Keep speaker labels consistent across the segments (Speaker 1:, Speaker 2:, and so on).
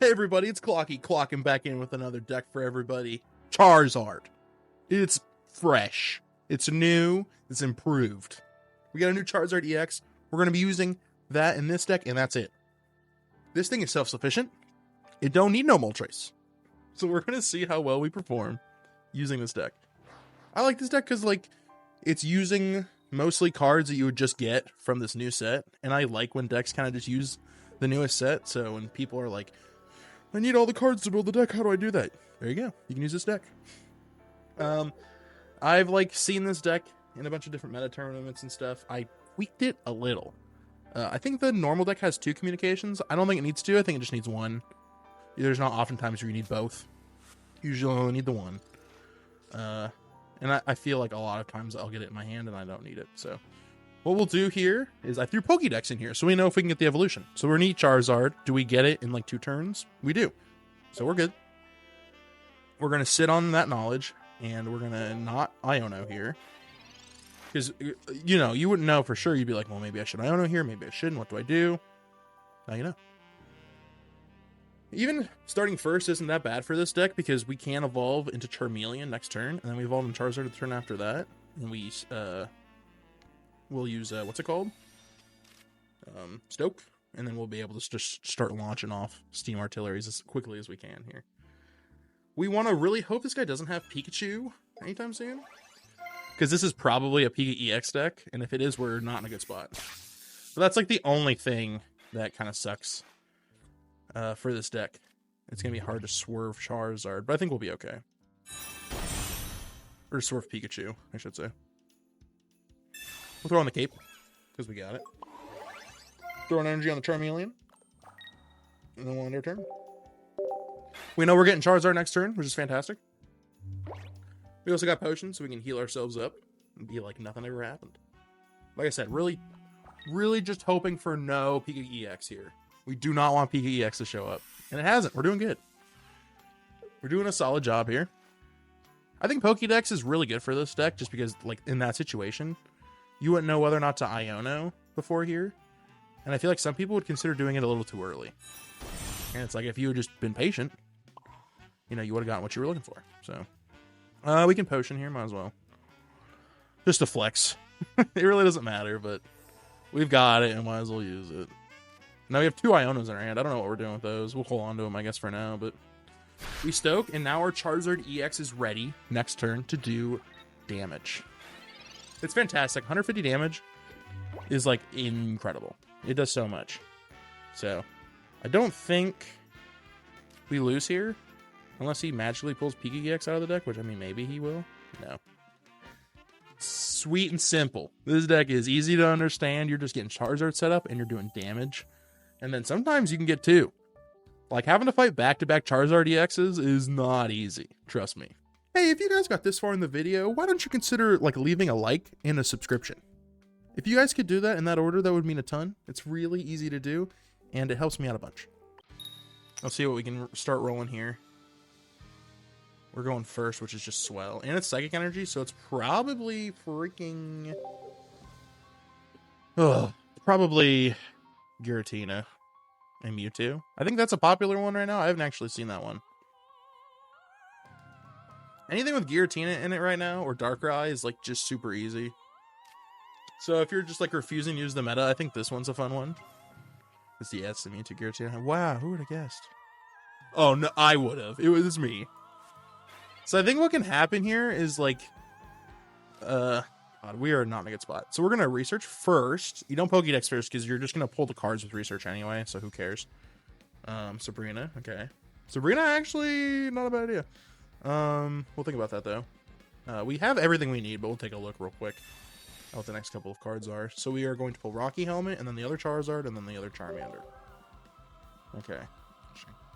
Speaker 1: Hey everybody, it's Clocky clocking back in with another deck for everybody. Charizard. It's fresh. It's new. It's improved. We got a new Charizard EX. We're going to be using that in this deck, and that's it. This thing is self-sufficient. It don't need no Moltres. So we're going to see how well we perform using this deck. I like this deck because, like, it's using mostly cards that you would just get from this new set. And I like when decks kind of just use the newest set. So when people are like, I need all the cards to build the deck, how do I do that? There you go. You can use this deck. I've like seen this deck in a bunch of different meta tournaments and stuff. I tweaked it a little. I think the normal deck has 2 communications. I don't think it needs 2. I think it just needs 1. There's not often times where you need both. Usually only need the 1. And I feel like a lot of times I'll get it in my hand and I don't need it. So what we'll do here is I threw Pokédex in here so we know if we can get the evolution. So we're gonna need Charizard. Do we get it in like 2 turns? We do. So we're good. We're gonna sit on that knowledge and we're gonna not Iono here. Because, you know, you wouldn't know for sure. You'd be like, well, maybe I should Iono here. Maybe I shouldn't. What do I do? Now you know. Even starting first isn't that bad for this deck because we can evolve into Charmeleon next turn. And then we evolve into Charizard the turn after that. And we'll use, what's it called? Stoke. And then we'll be able to just start launching off Steam Artilleries as quickly as we can here. We want to really hope this guy doesn't have Pikachu anytime soon. Because this is probably a Pika EX deck, and if it is, we're not in a good spot. But that's like the only thing that kind of sucks for this deck. It's going to be hard to swerve Charizard, but I think we'll be okay. Or swerve Pikachu, I should say. We'll throw on the cape, because we got it. Throw an energy on the Charmeleon. And then we'll end our turn. We know we're getting Charizard next turn, which is fantastic. We also got potions, so we can heal ourselves up and be like nothing ever happened. Like I said, really just hoping for no Pika EX here. We do not want Pika EX to show up. And it hasn't. We're doing good. We're doing a solid job here. I think Pokédex is really good for this deck, just because, like, in that situation, you wouldn't know whether or not to Iono before here. And I feel like some people would consider doing it a little too early. And it's like, if you had just been patient, you know, you would have gotten what you were looking for. So we can potion here, might as well. Just a flex. It really doesn't matter, but we've got it and might as well use it. Now we have 2 Ionos in our hand. I don't know what we're doing with those. We'll hold on to them, I guess, for now, but we stoke, and now our Charizard EX is ready next turn to do damage. It's fantastic. 150 damage is, like, incredible. It does so much. So I don't think we lose here. Unless he magically pulls Pika EX out of the deck, which, I mean, maybe he will. No. Sweet and simple. This deck is easy to understand. You're just getting Charizard set up, and you're doing damage. And then sometimes you can get 2. Like, having to fight back-to-back Charizard EXs is not easy. Trust me. Hey, if you guys got this far in the video, why don't you consider, like, leaving a like and a subscription? If you guys could do that in that order, that would mean a ton. It's really easy to do, and it helps me out a bunch. Let's see what we can start rolling here. We're going first, which is just Swell. And it's Psychic Energy, so it's probably freaking... probably Giratina and Mewtwo. I think that's a popular one right now. I haven't actually seen that one. Anything with Giratina in it right now, or Darkrai, is like just super easy. So if you're just like refusing to use the meta, I think this one's a fun one. It's the Mewtwo Giratina. Wow, who would have guessed? Oh, no, I would have. It was me. So I think what can happen here is, like, God, we are not in a good spot. So we're going to research first. You don't Pokédex first because you're just going to pull the cards with research anyway, so who cares? Sabrina, okay. Sabrina, actually, not a bad idea. We'll think about that, though. We have everything we need, but we'll take a look real quick at what the next couple of cards are. So we are going to pull Rocky Helmet, and then the other Charizard, and then the other Charmander. Okay.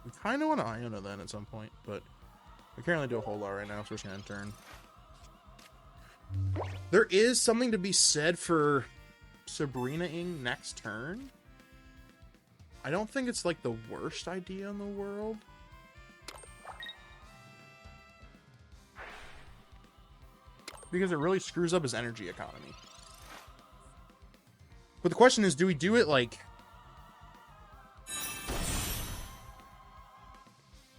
Speaker 1: We kind of want to Iono then at some point, but... we can't really do a whole lot right now, so we're just going to end turn. There is something to be said for Sabrina-ing next turn. I don't think it's, like, the worst idea in the world. Because it really screws up his energy economy. But the question is, do we do it, like...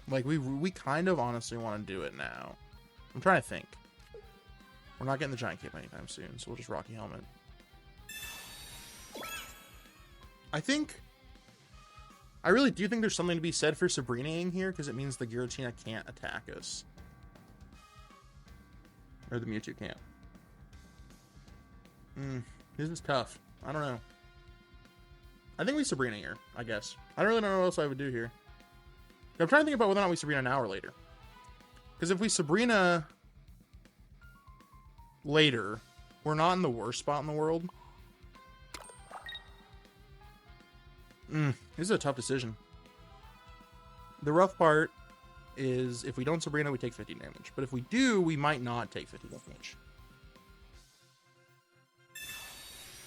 Speaker 1: Like, we kind of honestly want to do it now. I'm trying to think. We're not getting the giant cape anytime soon, so we'll just Rocky Helmet. I really do think there's something to be said for Sabrina-ing here, because it means the Giratina can't attack us. Or the Mewtwo can't. This is tough. I don't know. I think we Sabrina here, I guess. I don't really know what else I would do here. I'm trying to think about whether or not we Sabrina now or later. Because if we Sabrina later, we're not in the worst spot in the world. This is a tough decision. The rough part is if we don't Sabrina, we take 50 damage. But if we do, we might not take 50 damage.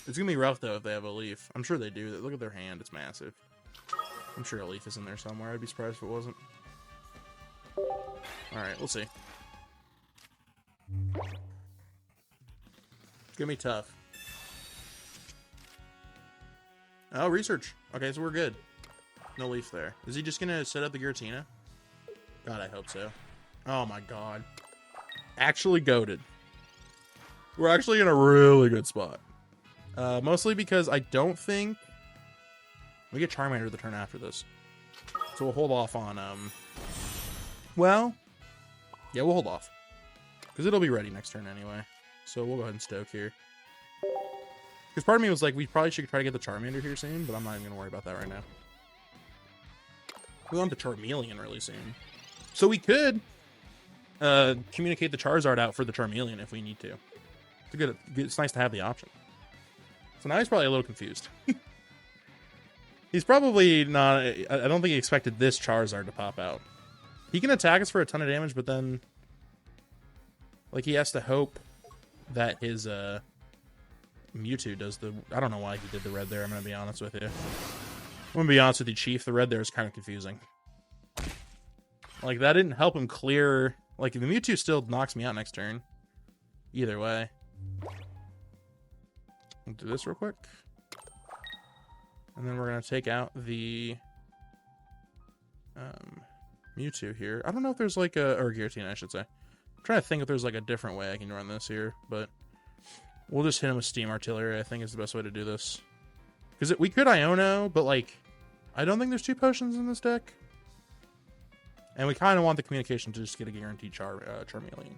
Speaker 1: It's going to be rough, though, if they have a leaf. I'm sure they do. Look at their hand. It's massive. I'm sure a leaf is in there somewhere. I'd be surprised if it wasn't. Alright, we'll see. It's going to be tough. Oh, research. Okay, so we're good. No leaf there. Is he just going to set up the Giratina? God, I hope so. Oh, my God. Actually goated. We're actually in a really good spot. Mostly because I don't think... We get Charmander the turn after this. So we'll hold off on, well... Yeah, we'll hold off. Because it'll be ready next turn anyway. So we'll go ahead and stoke here. Because part of me was like, we probably should try to get the Charmander here soon, but I'm not even going to worry about that right now. We want the Charmeleon really soon. So we could communicate the Charizard out for the Charmeleon if we need to. It's nice to have the option. So now he's probably a little confused. He's probably not... I don't think he expected this Charizard to pop out. He can attack us for a ton of damage, but then... Like, he has to hope that his Mewtwo does the... I don't know why he did the red there, I'm going to be honest with you. I'm going to be honest with you, Chief. The red there is kind of confusing. Like, that didn't help him clear... Like, the Mewtwo still knocks me out next turn. Either way. We'll do this real quick. And then we're going to take out the Mewtwo here. I don't know if there's like a... Or Giratina, I should say. I'm trying to think if there's like a different way I can run this here. But we'll just hit him with Steam Artillery, I think is the best way to do this. Because we could Iono, but like... I don't think there's 2 potions in this deck. And we kind of want the communication to just get a guaranteed Charmeleon.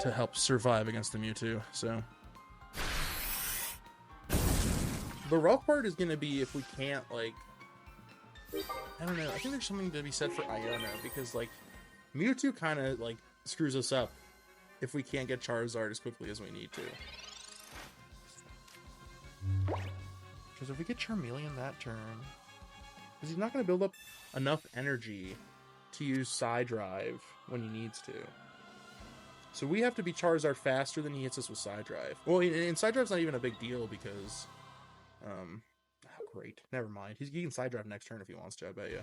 Speaker 1: To help survive against the Mewtwo, so... The rough part is going to be if we can't, like... I don't know. I think there's something to be said for Iono, because, like, Mewtwo kind of, like, screws us up if we can't get Charizard as quickly as we need to. Because if we get Charmeleon that turn... Because he's not going to build up enough energy to use Psy Drive when he needs to. So we have to be Charizard faster than he hits us with Psy Drive. Well, and Psy Drive's not even a big deal because... oh, great. Never mind. He can Psy Drive next turn if he wants to, I bet you.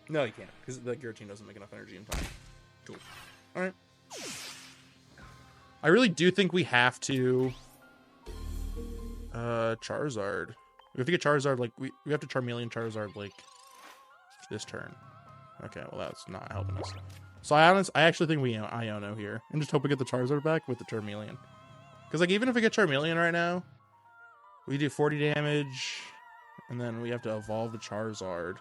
Speaker 1: No, he can't, because the Giratina doesn't make enough energy in time. Cool. Alright. I really do think we have to... Charizard. We have to get Charizard, like, we have to Charmeleon Charizard, like, this turn. Okay, well, that's not helping us. So I actually think we Iono here. And just hope we get the Charizard back with the Charmeleon. Because, like, even if we get Charmeleon right now, we do 40 damage, and then we have to evolve the Charizard.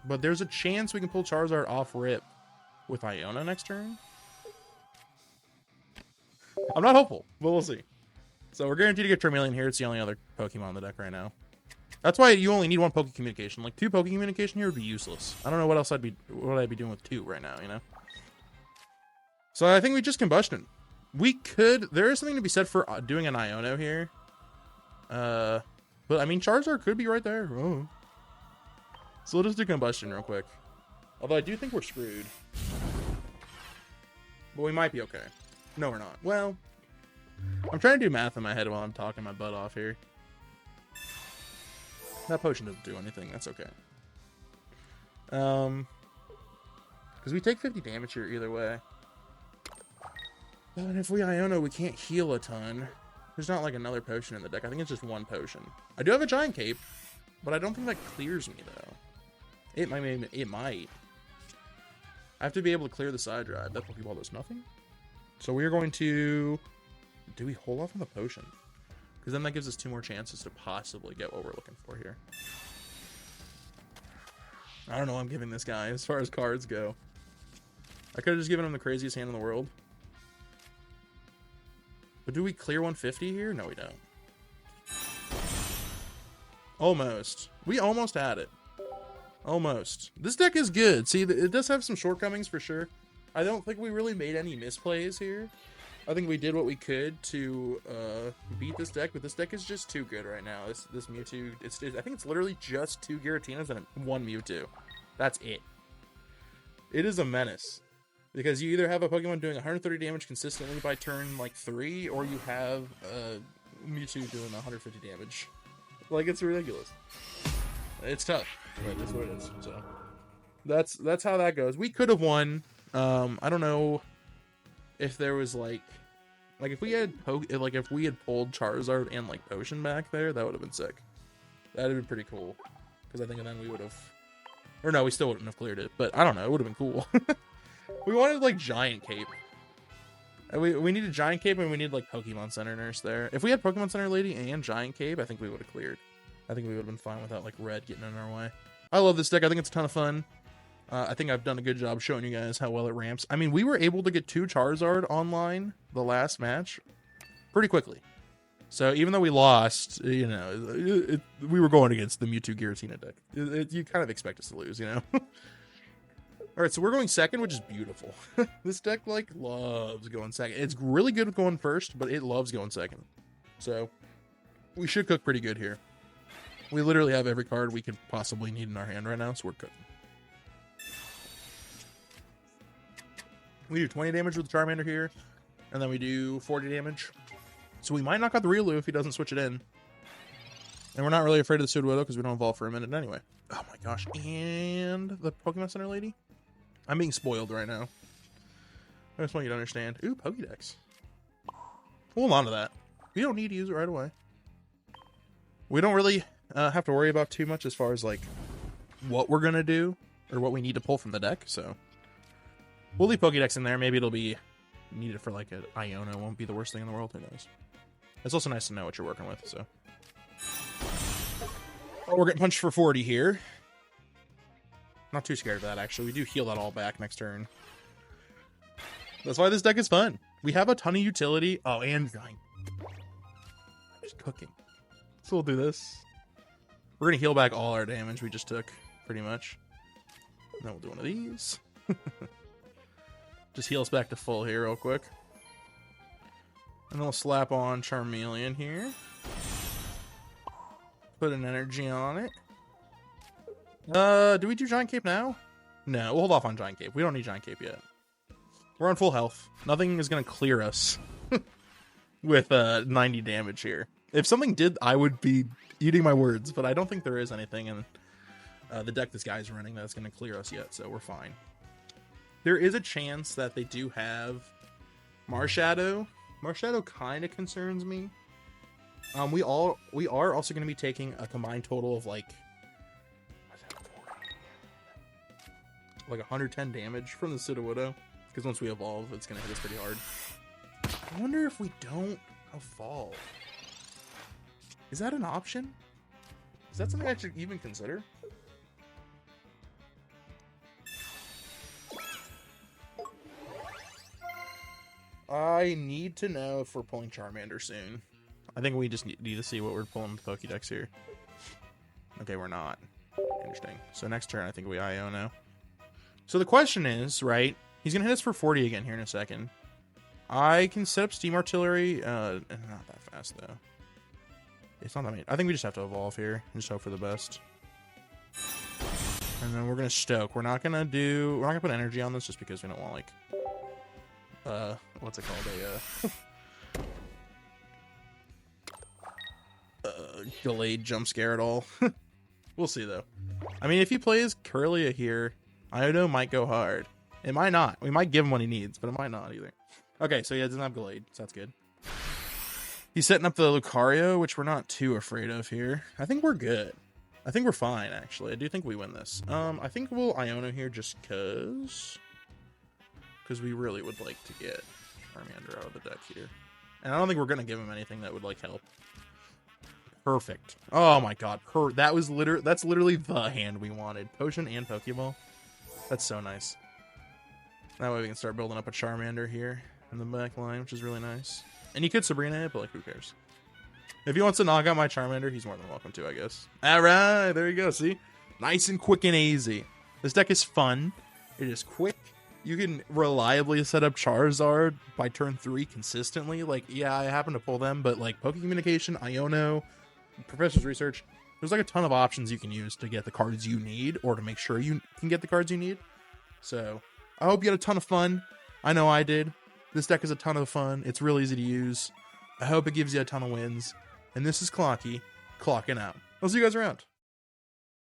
Speaker 1: But there's a chance we can pull Charizard off rip with Iono next turn. I'm not hopeful, but we'll see. So we're guaranteed to get Charmeleon here. It's the only other Pokemon in the deck right now. That's why you only need 1 Poke Communication. Like, 2 Poke Communication here would be useless. I don't know what else I'd be doing with 2 right now, you know? So I think we just Combustion. We could... There is something to be said for doing an Iono here. But, I mean, Charizard could be right there. Oh. So we'll just do Combustion real quick. Although I do think we're screwed. But we might be okay. No, we're not. Well, I'm trying to do math in my head while I'm talking my butt off here. That potion doesn't do anything. That's okay. Because we take 50 damage here either way. And if we Iono, we can't heal a ton. There's not like another potion in the deck. I think it's just one potion. I do have a giant cape, but I don't think that clears me though. It might. It might. I have to be able to clear the side drive. That Pokeball does nothing. So we are going to. Do we hold off on the potion? Because then that gives us 2 more chances to possibly get what we're looking for here. I don't know what I'm giving this guy as far as cards go. I could have just given him the craziest hand in the world. But do we clear 150 here? No, we don't. Almost. We almost had it. Almost. This deck is good. See, it does have some shortcomings for sure. I don't think we really made any misplays here. I think we did what we could to beat this deck, but this deck is just too good right now. This Mewtwo, I think it's literally just 2 Giratinas and 1 Mewtwo. That's it. It is a menace. Because you either have a Pokemon doing 130 damage consistently by turn, like, 3, or you have Mewtwo doing 150 damage. Like, it's ridiculous. It's tough, but that's what it is. So that's how that goes. We could have won. I don't know if there was, like if we had if we had pulled Charizard and, like, Potion back there, that would have been sick. That would have been pretty cool. Because I think then we would have... Or no, we still wouldn't have cleared it. But I don't know. It would have been cool. We wanted, like, Giant Cape. We needed Giant Cape, and we needed, like, Pokemon Center Nurse there. If we had Pokemon Center Lady and Giant Cape, I think we would have cleared. I think we would have been fine without, like, Red getting in our way. I love this deck. I think it's a ton of fun. I think I've done a good job showing you guys how well it ramps. I mean, we were able to get 2 Charizard online the last match pretty quickly. So even though we lost, you know, we were going against the Mewtwo Giratina deck. You kind of expect us to lose, you know? All right, so we're going second, which is beautiful. This deck, like, loves going second. It's really good with going first, but it loves going second. So we should cook pretty good here. We literally have every card we could possibly need in our hand right now, so we're cooking. We do 20 damage with the Charmander here, and then we do 40 damage. So we might knock out the Riolu if he doesn't switch it in. And we're not really afraid of the Sudowoodo because we don't evolve for a minute anyway. Oh my gosh, and the Pokemon Center Lady? I'm being spoiled right now. I just want you to understand. Ooh, Pokédex. Hold on to that. We don't need to use it right away. We don't really have to worry about too much as far as, like, what we're going to do or what we need to pull from the deck, so we'll leave Pokédex in there. Maybe it'll be needed for, like, an Iona. It won't be the worst thing in the world. Who knows? It's also nice to know what you're working with, so. Oh, we're getting punched for 40 here. Not too scared of that, actually. We do heal that all back next turn. That's why this deck is fun. We have a ton of utility. Oh, and Giant. I'm just cooking. So we'll do this. We're going to heal back all our damage we just took, pretty much. And then we'll do one of these. Just heal us back to full here real quick. And then we'll slap on Charmeleon here. Put an energy on it. Do we do Giant Cape now? No, we'll hold off on Giant Cape. We don't need Giant Cape yet. We're on full health. Nothing is going to clear us with 90 damage here. If something did, I would be eating my words, but I don't think there is anything in the deck this guy's running that's going to clear us yet, so we're fine. There is a chance that they do have Marshadow. Marshadow kind of concerns me. We are also going to be taking a combined total of, like 110 damage from the Sudowoodo, because once we evolve, it's going to hit us pretty hard. I wonder if we don't evolve. Is that an option? Is that something I should even consider? I need to know if we're pulling Charmander soon. I think we just need to see what we're pulling with Pokédex here. Okay, we're not. Interesting. So next turn, I think we Iono. So the question is, right, he's going to hit us for 40 again here in a second. I can set up Steam Artillery. Not that fast, though. It's not that many. I think we just have to evolve here and just hope for the best. And then we're going to Stoke. We're not going to put energy on this just because we don't want, like, what's it called? Delayed jump scare at all. We'll see, though. I mean, if he plays Curlia here, Iono might go hard. It might not. We might give him what he needs, but it might not either. Okay, so yeah, it doesn't have Gallade, so that's good. He's setting up the Lucario, which we're not too afraid of here. I think we're good. I think we're fine, actually. I do think we win this. I think we'll Iono here just because we really would like to get Charmander out of the deck here. And I don't think we're going to give him anything that would, like, help. Perfect. Oh, my God. That's literally the hand we wanted. Potion and Pokeball. That's so nice. That way we can start building up a Charmander here in the back line, which is really nice. And you could Sabrina it, but, like, who cares? If he wants to knock out my Charmander, he's more than welcome to, I guess. All right, there you go. See? Nice and quick and easy. This deck is fun. It is quick. You can reliably set up Charizard by turn 3 consistently. Like, yeah, I happen to pull them, but, like, Poke Communication, Iono, Professor's Research, there's, like, a ton of options you can use to get the cards you need or to make sure you can get the cards you need. So, I hope you had a ton of fun. I know I did. This deck is a ton of fun. It's real easy to use. I hope it gives you a ton of wins. And this is Clocky, clocking out. I'll see you guys around.